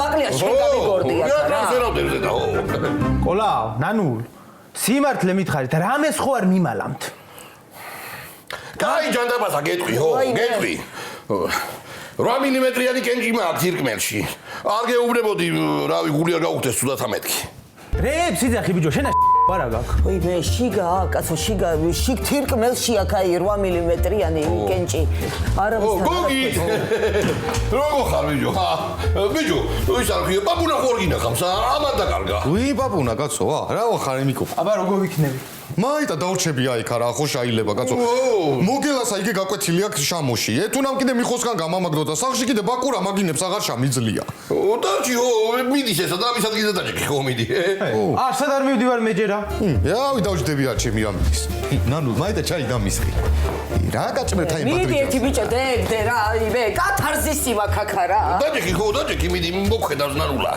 მაკლია შენ გამიგორდია რა. კოლაო, ნანულ. სიმართლე მითხარით, რამეს ხო არ მიმალამთ? კაი ჯანდაბასა გეტყვი, ხო, გეტყვი. 8 მმ-იანი კენჭი მაქვს ირკმელში. არ გეუბნებოდი, რავი, გული არ გაუხდეს თუდათა მეთქი. რეებს იძახი ბიჭო, შენ არა გაქვს. ვინმე შიგა, კაცო, შიგ თირკმელში აქ აი 8 მმ-იანი კენჭი. არავის გოგი. როგორ ხარ ბიჭო? ბიჭო, ის არ ხია, პაპუნა ხო არ გინახავს, ამან დაკარგა. ვი პაპუნა კაცო, რა ხარ იმიკო? აბა როგორ ვიქნები? მაიტა დაურჩები აი ხარ, ხო შეიძლება კაცო. მოგელასა იგი გაკვეთილი აქვს შამოში. ეთუნამ კიდე მიხოსგან გამამაგდო და სახში კიდე ბაკურა მაგინებს აღარ შამიძლია. დაჭი, მიდის ესა და ამის ადგილზე დაჭი ხო მიდი. სად არ მივდივარ მეჯერა? რავი დავждები არ ჩემი ამის. ნანუ მაიტა ჩაი დამისხი. რა გაჭმერთ აი მიდი ერთი ბიჭო დე რა იმე კათარზისი მაქვს აქ რა. დაჭი ხო დაჭი მიდი მოგხედავს ნანულა.